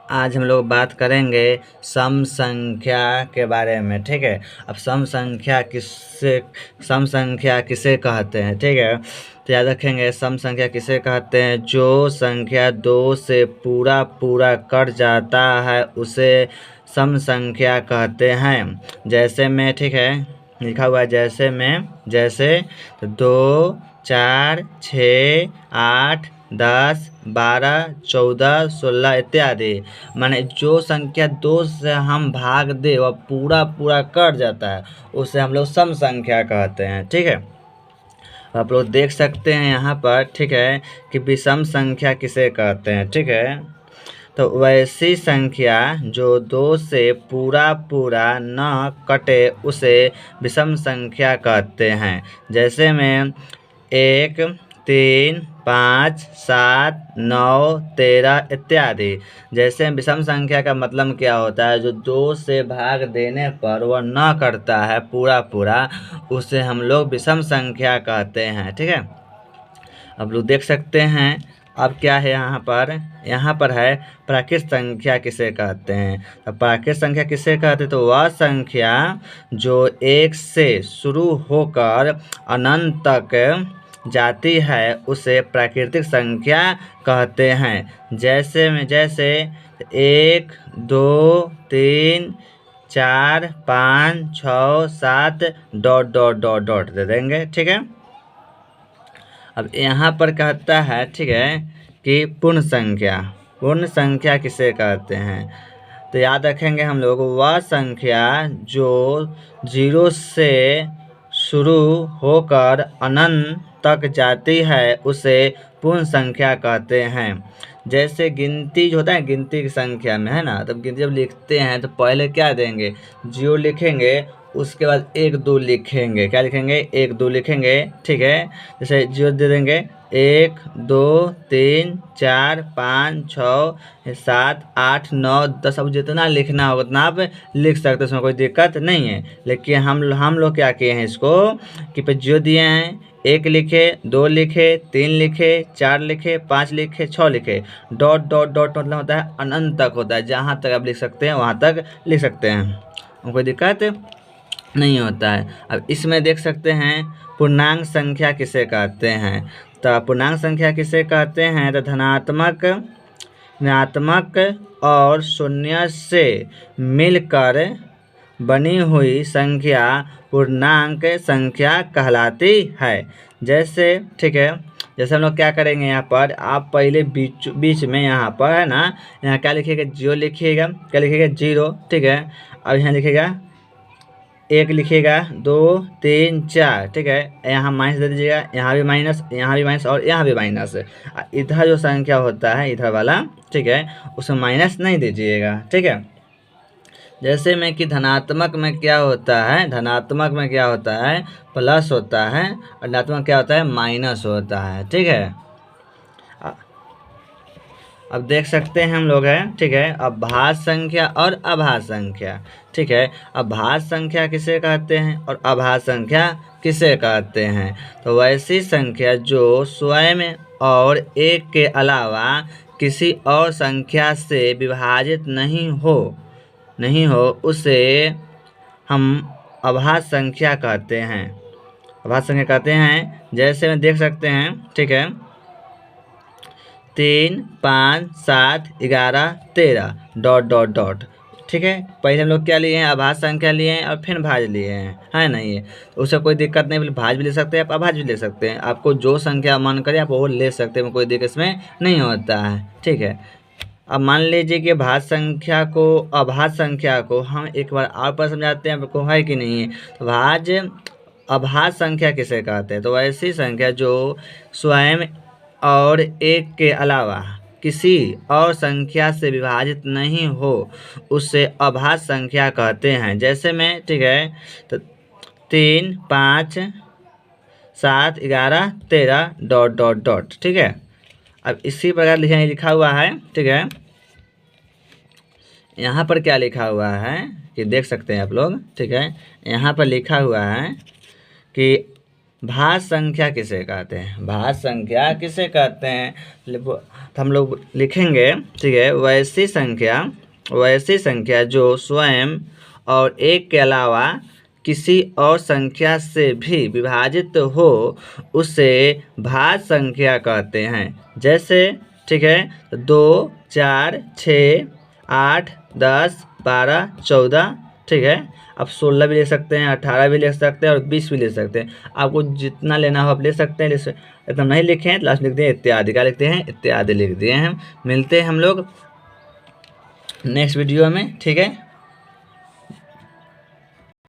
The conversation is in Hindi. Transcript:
आज हम लोग बात करेंगे सम संख्या के बारे में। ठीक है, अब सम संख्या किसे कहते हैं। ठीक है, तो याद रखेंगे सम संख्या किसे कहते हैं, जो संख्या 2 से पूरा कट जाता है उसे सम संख्या कहते हैं। जैसे में, ठीक है, लिखा हुआ है जैसे तो 2, 4, 6, 8, 10, 12, 14, 16 इत्यादि। माने जो संख्या 2 से हम भाग दे वह पूरा कट जाता है उसे हम लोग सम संख्या कहते हैं। ठीक है, आप लोग देख सकते हैं यहाँ पर, ठीक है, कि विषम संख्या किसे कहते हैं। ठीक है, तो वैसी संख्या जो 2 से पूरा न कटे उसे विषम संख्या कहते हैं। जैसे में 1, 3, 5, 7, 9, 13 इत्यादि। जैसे विषम संख्या का मतलब क्या होता है, जो 2 से भाग देने पर वह न करता है पूरा उसे हम लोग विषम संख्या कहते हैं। ठीक है, अब लोग देख सकते हैं। अब क्या है यहाँ पर है प्राकृत संख्या किसे कहते हैं। तो प्राकृत संख्या किसे कहते हैं, तो वह संख्या जो 1 से शुरू होकर अनंत तक जाती है उसे प्राकृतिक संख्या कहते हैं। जैसे 1, 2, 3, 4, 5, 6, 7 ... दे देंगे। ठीक है, अब यहाँ पर कहता है, ठीक है, कि पूर्ण संख्या किसे कहते हैं। तो याद रखेंगे हम लोग वह संख्या जो 0 से शुरू होकर अनंत तक जाती है उसे पूर्ण संख्या कहते हैं। जैसे गिनती जो होता है, गिनती की संख्या में है ना, तब गिनती जब लिखते हैं तो पहले क्या देंगे, 0 लिखेंगे, उसके बाद 1, 2 लिखेंगे। क्या लिखेंगे, 1, 2 लिखेंगे। ठीक है, जैसे 0 दे देंगे 1, 2, 3, 4, 5, 6, 7, 8, 9, 10। अब जितना लिखना होगा उतना आप लिख सकते हैं, उसमें कोई दिक्कत नहीं है। लेकिन हम लोग क्या किए हैं इसको कि पे 0 दिए हैं, 1 लिखे, 2 लिखे, 3 लिखे, 4 लिखे, 5 लिखे, 6 लिखे। ... मतलब होता है अनंत तक होता है, जहाँ तक आप लिख सकते हैं वहाँ तक लिख सकते हैं, कोई दिक्कत नहीं होता है। अब इसमें देख सकते हैं पूर्णांक संख्या किसे कहते हैं। तो पूर्णांक संख्या किसे कहते हैं, तो धनात्मक, ऋणात्मक और शून्य से मिलकर बनी हुई संख्या पूर्णांक संख्या कहलाती है। जैसे, ठीक है, जैसे हम लोग क्या करेंगे, यहाँ पर आप पहले बीच में यहाँ पर है ना, यहाँ क्या लिखिएगा, 0 लिखिएगा। क्या लिखिएगा, 0। ठीक है, अब यहाँ लिखिएगा 1 लिखिएगा, 2, 3, 4। ठीक है, यहाँ माइनस दे दीजिएगा, यहाँ भी माइनस, यहाँ भी माइनस और यहाँ भी माइनस। इधर जो संख्या होता है इधर वाला, ठीक है, उसमें माइनस नहीं दीजिएगा। ठीक है, जैसे में कि धनात्मक में क्या होता है, प्लस होता है, और ऋणात्मक क्या होता है, माइनस होता है। ठीक है, अब देख सकते हैं हम लोग हैं, ठीक है, अब भाज्य संख्या और अभाज्य संख्या। ठीक है, अब भाज्य संख्या किसे कहते हैं और अभाज्य संख्या किसे कहते हैं। तो वैसी संख्या जो स्वयं और 1 के अलावा किसी और संख्या से विभाजित नहीं हो उसे हम अभाज्य संख्या कहते हैं। जैसे में देख सकते हैं, ठीक है, 3, 5, 7, 11, 13 ... ठीक है, पहले हम लोग क्या लिए हैं, अभाज्य संख्या लिए हैं और फिर भाज्य लिए हैं, है ना। ये उससे कोई दिक्कत नहीं, भाज्य भी ले सकते हैं आप, अभाज्य भी ले सकते हैं। आपको जो संख्या मन करे आप वो ले सकते हैं, कोई दिक्कत इसमें नहीं होता है। ठीक है, अब मान लीजिए कि भाज्य संख्या को, अभाज्य संख्या को हम एक बार और पर समझाते हैं, आपको है कि नहीं है। तो भाज्य अभाज्य संख्या किसे कहते हैं, तो ऐसी संख्या जो स्वयं और 1 के अलावा किसी और संख्या से विभाजित नहीं हो उसे अभाज्य संख्या कहते हैं। जैसे में, ठीक है, तो 3, 5, 7, 11, 13 ... ठीक है, अब इसी प्रकार लिखा हुआ है। ठीक है, यहाँ पर क्या लिखा हुआ है कि देख सकते हैं आप लोग। ठीक है, यहाँ पर लिखा हुआ है कि भाज्य संख्या किसे कहते हैं? भाज्य संख्या किसे कहते हैं? तो हम लोग लिखेंगे, ठीक है, वैसी संख्या जो स्वयं और एक के अलावा किसी और संख्या से भी विभाजित हो उसे भाज्य संख्या कहते हैं। जैसे, ठीक है, 2, 4, 6, 8, 10, 12, 14, ठीक है। आप 16 भी ले सकते हैं, 18 भी ले सकते हैं और 20 भी ले सकते हैं। आपको जितना लेना हो आप ले सकते हैं। जैसे एकदम नहीं लिखे हैं, लास्ट लिख दिए इत्यादि। का लिखते हैं? इत्यादि लिख दिए हैं। मिलते हैं हम लोग नेक्स्ट वीडियो में, ठीक है।